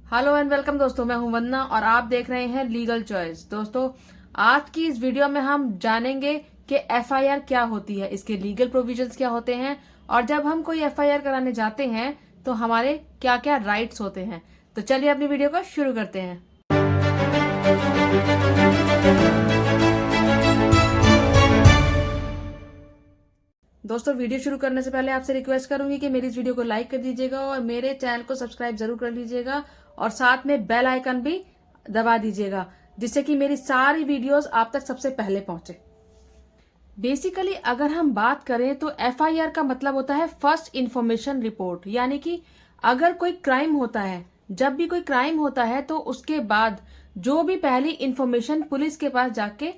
Hello and welcome दोस्तों, मैं हूं वंदना और आप देख रहे हैं लीगल चॉइस। दोस्तों, आज की इस वीडियो में हम जानेंगे कि एफआईआर क्या होती है, इसके लीगल प्रोविजंस क्या होते हैं और जब हम कोई एफआईआर कराने जाते हैं तो हमारे क्या क्या राइट्स होते हैं। तो चलिए अपनी वीडियो को शुरू करते हैं। दोस्तों, वीडियो शुरू करने से पहले आपसे रिक्वेस्ट करूंगी कि मेरी इस वीडियो को लाइक कर दीजिएगा और मेरे चैनल को सब्सक्राइब जरूर कर लीजिएगा और साथ में बेल आइकन भी दबा दीजिएगा, जिससे कि मेरी सारी वीडियोस आप तक सबसे पहले पहुंचे। बेसिकली अगर हम बात करें तो एफआईआर का मतलब होता है फर्स्ट इंफॉर्मेशन रिपोर्ट, यानी कि अगर कोई क्राइम होता है, जब भी कोई क्राइम होता है तो उसके बाद जो भी पहली इंफॉर्मेशन पुलिस के पास जाके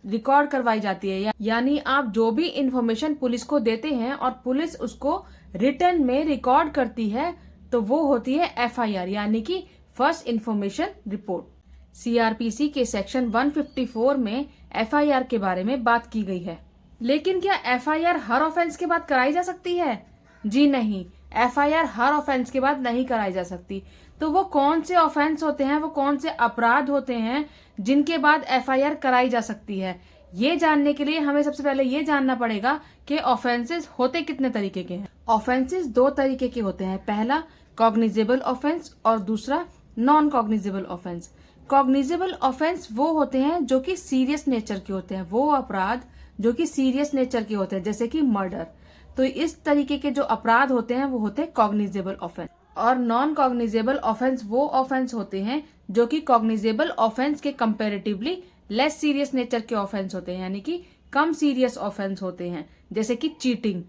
रिकॉर्ड करवाई जाती है, यानी आप जो भी इंफॉर्मेशन पुलिस को देते हैं और पुलिस उसको रिटर्न में रिकॉर्ड करती है तो वो होती है एफआईआर, यानी कि फर्स्ट इंफॉर्मेशन रिपोर्ट। सीआरपीसी के सेक्शन 154 में एफआईआर के बारे में बात की गई है। लेकिन क्या एफआईआर हर ऑफेंस के बाद कराई जा सकती है? जी नहीं, एफआईआर हर ऑफेंस के बाद नहीं कराई जा सकती। तो वो कौन से ऑफेंस होते हैं, वो कौन से अपराध होते हैं जिनके बाद एफआईआर कराई जा सकती है? ये जानने के लिए हमें सबसे पहले ये जानना पड़ेगा कि ऑफेंसेस होते कितने तरीके के हैं। ऑफेंसेस दो तरीके के होते हैं, पहला कॉग्निजेबल ऑफेंस और दूसरा non cognizable offence. Cognizable offence वो होते हैं जो कि सीरियस नेचर के होते हैं, वो अपराध जो कि सीरियस नेचर के होते हैं, जैसे कि मर्डर। तो इस तरीके के जो अपराध होते हैं वो होते हैं कॉग्निजेबल ऑफेंस। और नॉन कॉग्निजेबल ऑफेंस वो ऑफेंस होते हैं जो कि कॉग्निजेबल ऑफेंस के कंपैरेटिवली लेस सीरियस नेचर के ऑफेंस होते हैं, यानी कि कम सीरियस ऑफेंस होते हैं, जैसे कि चीटिंग।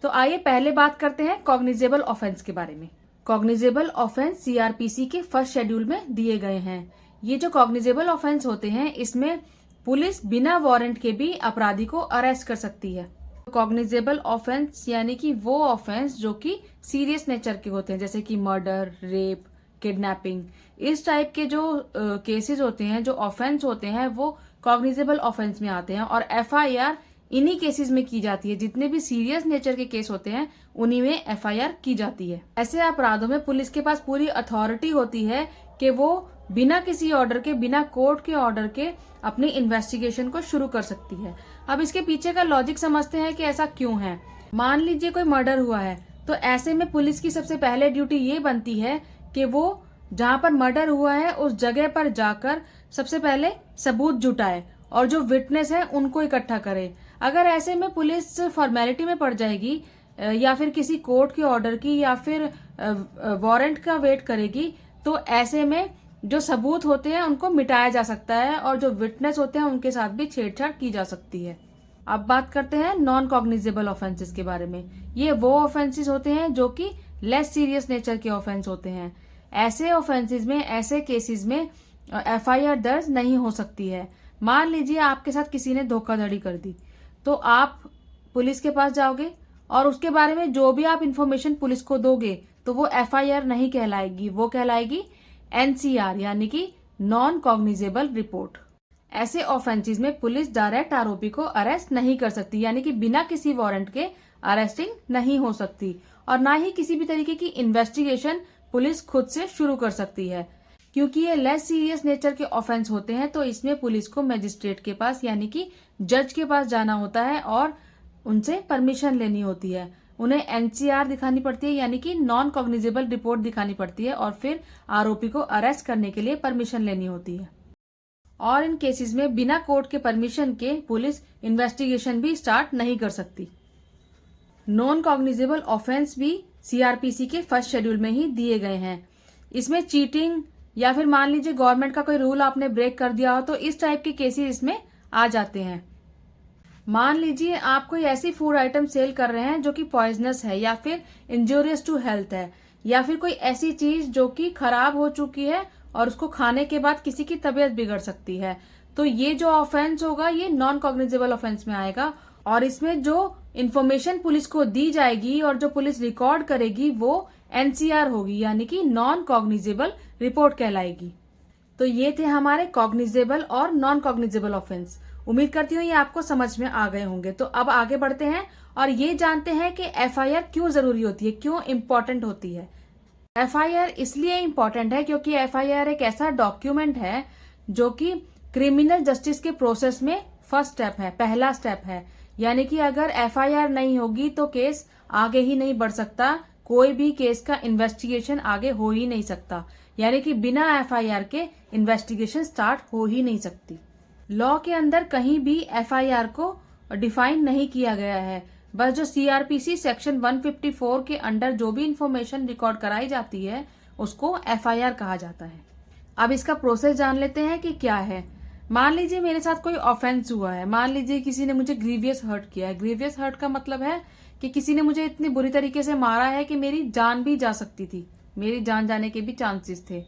तो आइए पहले बात करते हैं कॉग्निजेबल ऑफेंस के बारे में। कॉग्निजेबल ऑफेंस सीआरपीसी के फर्स्ट शेड्यूल में दिए गए हैं। ये जो कॉग्निजेबल ऑफेंस होते हैं इसमें पुलिस बिना वारंट के भी अपराधी को अरेस्ट कर सकती है। कॉग्निजेबल ऑफेंस यानी कि वो ऑफेंस जो कि सीरियस नेचर के होते हैं, जैसे कि मर्डर, रेप, किडनैपिंग। इस टाइप के जो केसेस होते हैं, जो ऑफेंस होते हैं, वो कॉग्निजेबल ऑफेंस में आते हैं और एफआईआर इन्हीं केसेस में की जाती है। जितने भी सीरियस नेचर के केस होते हैं उन्हीं में एफआईआर की जाती है। ऐसे अपराधों में पुलिस के पास पूरी अथॉरिटी होती है कि वो बिना किसी ऑर्डर के, बिना कोर्ट के ऑर्डर के अपनी इन्वेस्टिगेशन को शुरू कर सकती है। अब इसके पीछे का लॉजिक समझते हैं कि ऐसा क्यों है। मान लीजिए कोई मर्डर हुआ है तो ऐसे में पुलिस की सबसे पहले ड्यूटी ये बनती है कि वो जहां पर मर्डर हुआ है उस जगह पर जाकर सबसे पहले सबूत जुटाए और जो विटनेस है उनको इकट्ठा करे। अगर ऐसे में पुलिस फॉर्मेलिटी में पड़ जाएगी या फिर किसी कोर्ट के ऑर्डर की या फिर वारंट का वेट करेगी, तो ऐसे में जो सबूत होते हैं उनको मिटाया जा सकता है और जो विटनेस होते हैं उनके साथ भी छेड़छाड़ की जा सकती है। अब बात करते हैं नॉन कॉग्निजेबल ऑफेंसेस के बारे में। ये वो ऑफेंसेस होते हैं जो कि लेस सीरियस नेचर के ऑफेंस होते हैं। ऐसे ऑफेंसेस में, ऐसे केसेस में एफआईआर दर्ज नहीं हो सकती है। मान लीजिए आपके साथ किसी ने धोखाधड़ी कर दी, तो आप पुलिस के पास जाओगे और उसके बारे में जो भी आप इंफॉर्मेशन पुलिस को दोगे तो वो एफआईआर नहीं कहलाएगी, वो कहलाएगी एनसीआर, यानी कि नॉन कॉग्निजेबल रिपोर्ट। ऐसे ऑफेंसेस में पुलिस डायरेक्ट आरोपी को अरेस्ट नहीं कर सकती, यानी कि बिना किसी वारंट के अरेस्टिंग नहीं हो सकती और ना ही किसी भी तरीके की इन्वेस्टिगेशन पुलिस खुद से शुरू कर सकती है। क्योंकि ये लेस सीरियस नेचर के ऑफेंस होते हैं तो इसमें पुलिस को मजिस्ट्रेट के पास, यानी कि जज के पास जाना होता है और उनसे परमिशन लेनी होती है। उन्हें एनसीआर दिखानी पड़ती है, यानी कि नॉन कॉग्निजेबल रिपोर्ट दिखानी पड़ती है और फिर आरोपी को अरेस्ट करने के लिए परमिशन लेनी होती है। और इन केसेस में बिना कोर्ट के परमिशन के पुलिस इन्वेस्टिगेशन भी स्टार्ट नहीं कर सकती। नॉन कॉग्निजेबल ऑफेंस भी सीआरपीसी के फर्स्ट शेड्यूल में ही दिए गए हैं। इसमें चीटिंग या फिर मान लीजिए गवर्नमेंट का कोई रूल आपने ब्रेक कर दिया हो, तो इस टाइप के केसेस इसमें आ जाते हैं। मान लीजिए आप कोई ऐसी फूड आइटम सेल कर रहे हैं जो कि पॉइजनस है या फिर इंजूरियस टू हेल्थ है, या फिर कोई ऐसी चीज जो कि खराब हो चुकी है और उसको खाने के बाद किसी की तबीयत बिगड़ सकती है, तो ये जो ऑफेंस होगा ये नॉन कॉग्निजेबल ऑफेंस में आएगा। और इसमें जो इन्फॉर्मेशन पुलिस को दी जाएगी और जो पुलिस रिकॉर्ड करेगी वो एनसीआर होगी, यानी कि नॉन कॉग्निजेबल रिपोर्ट कहलाएगी। तो ये थे हमारे कॉग्निजेबल और नॉन कॉग्निजेबल ऑफेंस। उम्मीद करती हूँ ये आपको समझ में आ गए होंगे। तो अब आगे बढ़ते हैं और ये जानते हैं कि एफआईआर क्यों जरूरी होती है, क्यों इम्पोर्टेंट होती है। एफआईआर इसलिए इम्पोर्टेंट है क्योंकि एफआईआर एक ऐसा डॉक्यूमेंट है जो कि क्रिमिनल जस्टिस के प्रोसेस में फर्स्ट स्टेप है, पहला स्टेप है। यानी कि अगर एफआईआर नहीं होगी तो केस आगे ही नहीं बढ़ सकता, कोई भी केस का इन्वेस्टिगेशन आगे हो ही नहीं सकता। यानी कि बिना एफआईआर के इन्वेस्टिगेशन स्टार्ट हो ही नहीं सकती। लॉ के अंदर कहीं भी एफआईआर को डिफाइन नहीं किया गया है। बस जो सीआरपीसी सेक्शन 154 के अंडर जो भी इंफॉर्मेशन रिकॉर्ड कराई जाती है उसको एफआईआर कहा जाता है। अब इसका प्रोसेस जान लेते हैं कि क्या है। मान लीजिए मेरे साथ कोई ऑफेंस हुआ है, मान लीजिए किसी ने मुझे ग्रीवियस हर्ट किया है। ग्रीवियस हर्ट का मतलब है कि किसी ने मुझे इतनी बुरी तरीके से मारा है कि मेरी जान भी जा सकती थी, मेरी जान जाने के भी चांसेस थे।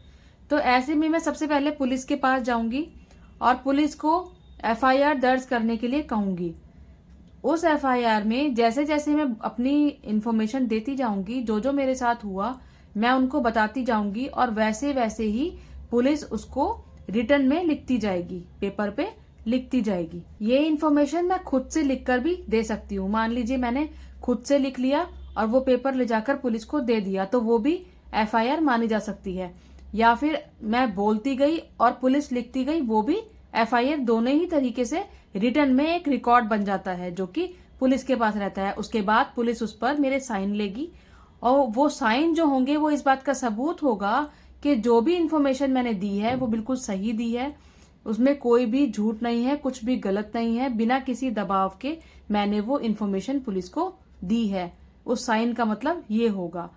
तो ऐसे में मैं सबसे पहले पुलिस के पास जाऊंगी और पुलिस को एफआईआर दर्ज करने के लिए कहूंगी। उस एफआईआर में जैसे जैसे मैं अपनी इंफॉर्मेशन देती जाऊंगी, जो जो मेरे साथ हुआ मैं उनको बताती जाऊंगी और वैसे वैसे ही पुलिस उसको रिटर्न में लिखती जाएगी, पेपर पे लिखती जाएगी। ये इन्फॉर्मेशन मैं खुद से लिखकर भी दे सकती हूँ। मान लीजिए मैंने खुद से लिख लिया और वो पेपर ले जाकर पुलिस को दे दिया तो वो भी एफआईआर मानी जा सकती है। या फिर मैं बोलती गई और पुलिस लिखती गई, वो भी एफआईआर। दोनों ही तरीके से रिटर्न में एक रिकॉर्ड बन जाता है जो कि पुलिस के पास रहता है। उसके बाद पुलिस उस पर मेरे साइन लेगी और वो साइन जो होंगे वो इस बात का सबूत होगा कि जो भी इंफॉर्मेशन मैंने दी है वो बिल्कुल सही दी है, उसमें कोई भी झूठ नहीं है, कुछ भी गलत नहीं है। बिना किसी दबाव के मैंने वो इंफॉर्मेशन पुलिस को दी है। उस साइन का मतलब ये होगा।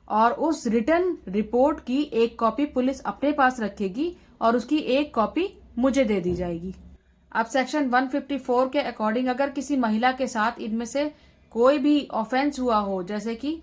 और उस रिटर्न रिपोर्ट की एक कॉपी पुलिस अपने पास रखेगी और उसकी एक कॉपी मुझे दे दी जाएगी। अब सेक्शन 154 के अकॉर्डिंग अगर किसी महिला के साथ इनमें से कोई भी ऑफेंस हुआ हो, जैसे कि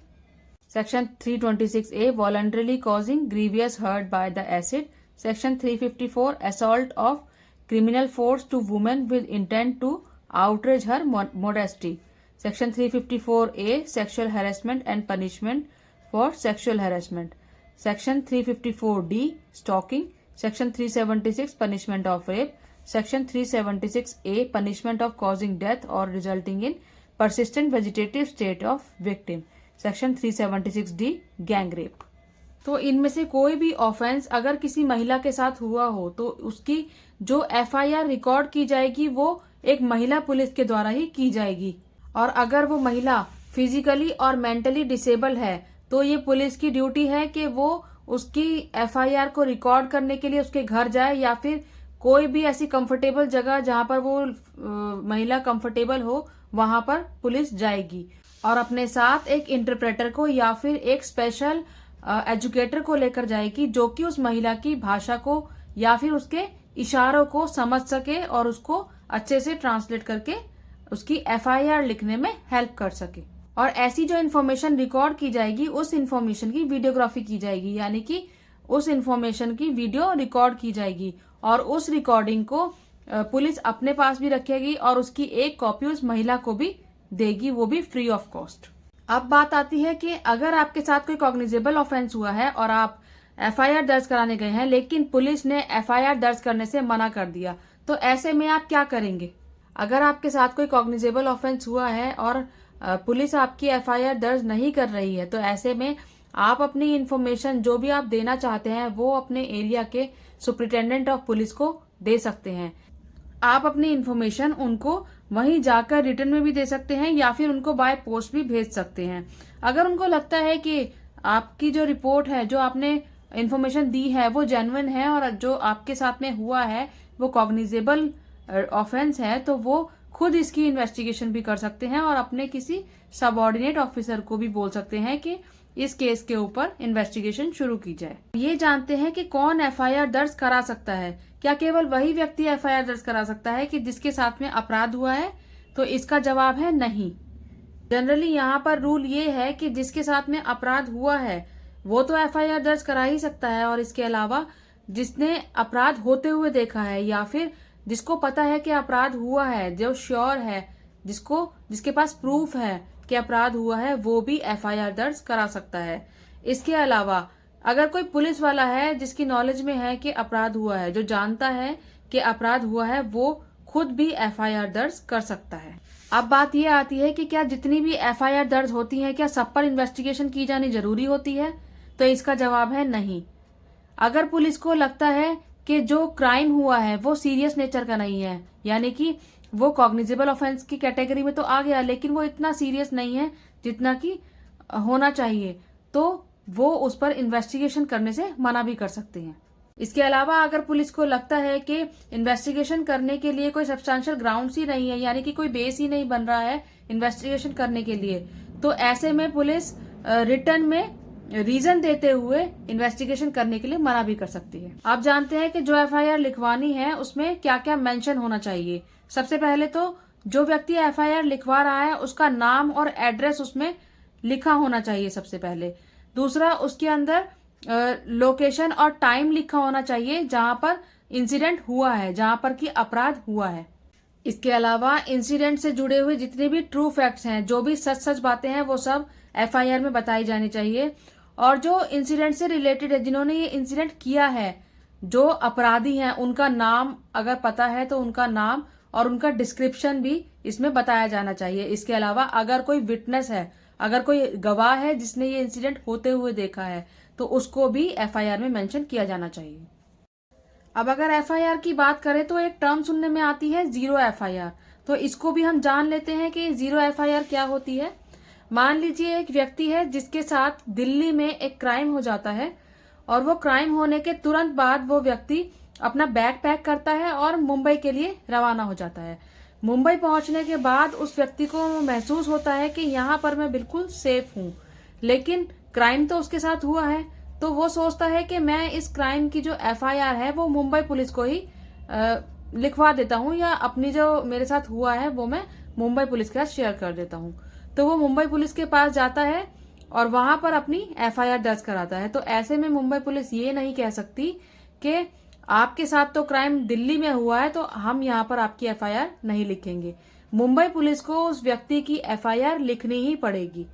section 326A voluntarily causing grievous hurt by the acid, section 354 assault of criminal force to women with intent to outrage her modesty, section 354A sexual harassment and punishment for sexual harassment, section 354D stalking, section 376 punishment of rape, section 376A punishment of causing death और resulting in persistent vegetative state of victim, सेक्शन 376D gang rape. तो इनमें से कोई भी offence अगर किसी महिला के साथ हुआ हो तो उसकी जो एफआईआर रिकॉर्ड की जाएगी वो एक महिला पुलिस के द्वारा ही की जाएगी। और अगर वो महिला फिजिकली और मेंटली डिसेबल है तो ये पुलिस की ड्यूटी है कि वो उसकी एफआईआर को रिकॉर्ड करने के लिए उसके घर जाए या फिर कोई भी ऐसी कंफर्टेबल जगह जहां पर वो महिला कंफर्टेबल हो वहां पर पुलिस जाएगी और अपने साथ एक इंटरप्रेटर को या फिर एक स्पेशल एजुकेटर को लेकर जाएगी जो कि उस महिला की भाषा को या फिर उसके इशारों को समझ सके और उसको अच्छे से ट्रांसलेट करके उसकी एफआईआर लिखने में हेल्प कर सके। और ऐसी जो इन्फॉर्मेशन रिकॉर्ड की जाएगी उस इन्फॉर्मेशन की वीडियोग्राफी की जाएगी, यानी कि उस इन्फॉर्मेशन की वीडियो रिकॉर्ड की जाएगी और उस रिकॉर्डिंग को पुलिस अपने पास भी रखेगी और उसकी एक कॉपी उस महिला को भी देगी, वो भी फ्री ऑफ कॉस्ट। अब बात आती है कि अगर आपके साथ कोई कॉग्निजेबल ऑफेंस हुआ है और आप एफआईआर दर्ज कराने गए हैं लेकिन पुलिस ने एफआईआर दर्ज करने से मना कर दिया, तो ऐसे में आप क्या करेंगे? अगर आपके साथ कोई कॉग्निजेबल ऑफेंस हुआ है और पुलिस आपकी एफआईआर दर्ज नहीं कर रही है तो ऐसे में आप अपनी इन्फॉर्मेशन जो भी आप देना चाहते हैं वो अपने एरिया के सुपरिटेंडेंट ऑफ पुलिस को दे सकते हैं। आप अपनी इन्फॉर्मेशन उनको वहीं जाकर रिटर्न में भी दे सकते हैं या फिर उनको बाय पोस्ट भी भेज सकते हैं। अगर उनको लगता है कि आपकी जो रिपोर्ट है, जो आपने इन्फॉर्मेशन दी है वो जेन्युइन है और जो आपके साथ में हुआ है वो कॉग्निजेबल ऑफेंस है, तो वो खुद इसकी इन्वेस्टिगेशन भी कर सकते हैं और अपने किसी सबऑर्डिनेट ऑफिसर को भी बोल सकते हैं कि इस केस के ऊपर इन्वेस्टिगेशन शुरू की जाए। ये जानते हैं कि कौन एफआईआर दर्ज करा सकता है। क्या केवल वही व्यक्ति एफआईआर दर्ज करा सकता है कि जिसके साथ में अपराध हुआ है? तो इसका जवाब है नहीं। जनरली यहाँ पर रूल ये है कि जिसके साथ में अपराध हुआ है वो तो एफआईआर दर्ज करा ही सकता है और इसके अलावा जिसने अपराध होते हुए देखा है या फिर जिसको पता है कि अपराध हुआ है, जो श्योर है, जिसके पास प्रूफ है कि अपराध हुआ है, वो भी एफआईआर दर्ज करा सकता है। इसके अलावा अगर कोई पुलिस वाला है जिसकी नॉलेज में है कि अपराध हुआ है, जो जानता है कि अपराध हुआ है, वो खुद भी एफआईआर दर्ज कर सकता है। अब बात ये आती है कि क्या जितनी भी एफआईआर दर्ज होती है क्या सब पर इन्वेस्टिगेशन की जानी जरूरी होती है? तो इसका जवाब है नहीं। अगर पुलिस को लगता है कि जो क्राइम हुआ है वो सीरियस नेचर का नहीं है, यानी कि वो कॉग्निजेबल ऑफेंस की कैटेगरी में तो आ गया लेकिन वो इतना सीरियस नहीं है जितना कि होना चाहिए, तो वो उस पर इन्वेस्टिगेशन करने से मना भी कर सकते हैं। इसके अलावा अगर पुलिस को लगता है कि इन्वेस्टिगेशन करने के लिए कोई सब्सटेंशियल ग्राउंड्स ही नहीं है, यानी कि कोई बेस ही नहीं बन रहा है इन्वेस्टिगेशन करने के लिए, तो ऐसे में पुलिस रिटर्न में रीजन देते हुए इन्वेस्टिगेशन करने के लिए मना भी कर सकती है। आप जानते हैं कि जो एफआईआर लिखवानी है उसमें क्या क्या मेंशन होना चाहिए। सबसे पहले तो जो व्यक्ति एफआईआर लिखवा रहा है उसका नाम और एड्रेस उसमें लिखा होना चाहिए सबसे पहले। दूसरा, उसके अंदर लोकेशन और टाइम लिखा होना चाहिए जहां पर इंसिडेंट हुआ है, जहां पर कि अपराध हुआ है। इसके अलावा इंसिडेंट से जुड़े हुए जितने भी ट्रू फैक्ट्स हैं, जो भी सच सच बातें हैं, वो सब एफआईआर में बताई जानी चाहिए। और जो इंसिडेंट से रिलेटेड है, जिन्होंने ये इंसिडेंट किया है, जो अपराधी हैं, उनका नाम अगर पता है तो उनका नाम और उनका डिस्क्रिप्शन भी इसमें बताया जाना चाहिए। इसके अलावा अगर कोई विटनेस है, अगर कोई गवाह है जिसने ये इंसिडेंट होते हुए देखा है, तो उसको भी एफआईआर में मेंशन किया जाना चाहिए। अब अगर एफआईआर की बात करें तो एक टर्म सुनने में आती है जीरो एफआईआर, तो इसको भी हम जान लेते हैं कि जीरो एफआईआर क्या होती है। मान लीजिए एक व्यक्ति है जिसके साथ दिल्ली में एक क्राइम हो जाता है और वो क्राइम होने के तुरंत बाद वो व्यक्ति अपना बैग पैक करता है और मुंबई के लिए रवाना हो जाता है। मुंबई पहुंचने के बाद उस व्यक्ति को महसूस होता है कि यहाँ पर मैं बिल्कुल सेफ हूँ, लेकिन क्राइम तो उसके साथ हुआ है, तो वो सोचता है कि मैं इस क्राइम की जो एफआईआर है वो मुंबई पुलिस को ही लिखवा देता हूँ, या अपनी जो मेरे साथ हुआ है वो मैं मुंबई पुलिस के साथ शेयर कर देता हूँ। तो वो मुंबई पुलिस के पास जाता है और वहां पर अपनी एफआईआर दर्ज कराता है। तो ऐसे में मुंबई पुलिस ये नहीं कह सकती कि आपके साथ तो क्राइम दिल्ली में हुआ है तो हम यहाँ पर आपकी एफआईआर नहीं लिखेंगे। मुंबई पुलिस को उस व्यक्ति की एफआईआर लिखनी ही पड़ेगी।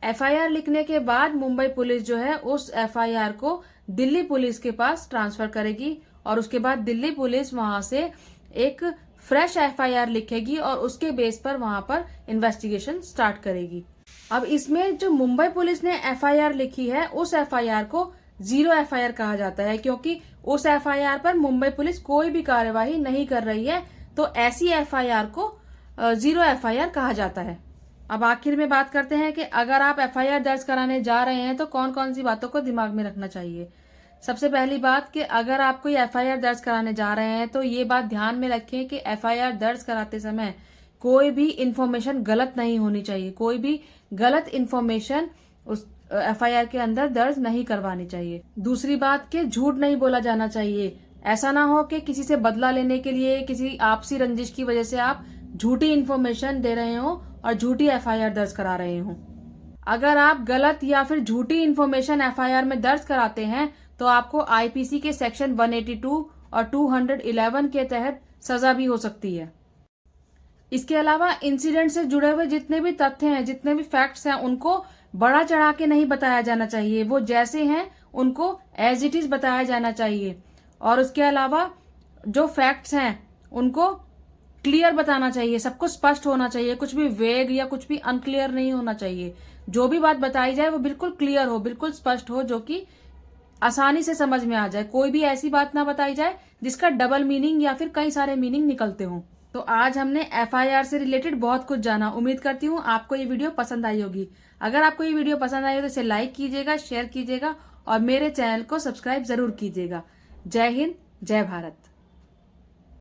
एफआईआर लिखने के बाद मुंबई पुलिस जो है उस एफआईआर को दिल्ली पुलिस के पास ट्रांसफर करेगी और उसके बाद दिल्ली पुलिस वहां से एक फ्रेश एफआईआर लिखेगी और उसके बेस पर वहां पर इन्वेस्टिगेशन स्टार्ट करेगी। अब इसमें जो मुंबई पुलिस ने एफआईआर लिखी है उस एफआईआर को जीरो एफआईआर कहा जाता है, क्योंकि उस एफआईआर पर मुंबई पुलिस कोई भी कार्यवाही नहीं कर रही है, तो ऐसी एफआईआर को जीरो एफआईआर कहा जाता है। अब आखिर में बात करते हैं कि अगर आप एफआईआर दर्ज कराने जा रहे हैं तो कौन कौन सी बातों को दिमाग में रखना चाहिए। सबसे पहली बात कि अगर आप कोई एफआईआर दर्ज कराने जा रहे हैं तो ये बात ध्यान में रखें कि एफआईआर दर्ज कराते समय कोई भी इंफॉर्मेशन गलत नहीं होनी चाहिए, कोई भी गलत इंफॉर्मेशन उस एफआईआर के अंदर दर्ज नहीं करवानी चाहिए। दूसरी बात कि झूठ नहीं बोला जाना चाहिए। ऐसा ना हो कि किसी से बदला लेने के लिए, किसी आपसी रंजिश की वजह से आप झूठी इंफॉर्मेशन दे रहे हो और झूठी एफआईआर दर्ज करा रहे हो। अगर आप गलत या फिर झूठी इंफॉर्मेशन एफआईआर में दर्ज कराते हैं तो आपको आईपीसी के सेक्शन 182 और 211 के तहत सजा भी हो सकती है। इसके अलावा इंसिडेंट से जुड़े हुए जितने भी तथ्य हैं, जितने भी फैक्ट्स हैं, उनको बढ़ा चढ़ा के नहीं बताया जाना चाहिए। वो जैसे हैं उनको एज इट इज बताया जाना चाहिए। और उसके अलावा जो फैक्ट्स हैं उनको क्लियर बताना चाहिए, सबको स्पष्ट होना चाहिए, कुछ भी वेग या कुछ भी अनक्लियर नहीं होना चाहिए। जो भी बात बताई जाए वो बिल्कुल क्लियर हो, बिल्कुल स्पष्ट हो, जो कि आसानी से समझ में आ जाए। कोई भी ऐसी बात ना बताई जाए जिसका डबल मीनिंग या फिर कई सारे मीनिंग निकलते हों। तो आज हमने एफआईआर से रिलेटेड बहुत कुछ जाना। उम्मीद करती हूँ आपको ये वीडियो पसंद आई होगी। अगर आपको ये वीडियो पसंद आई हो तो इसे लाइक कीजिएगा, शेयर कीजिएगा और मेरे चैनल को सब्सक्राइब जरूर कीजिएगा। जय हिंद, जय भारत।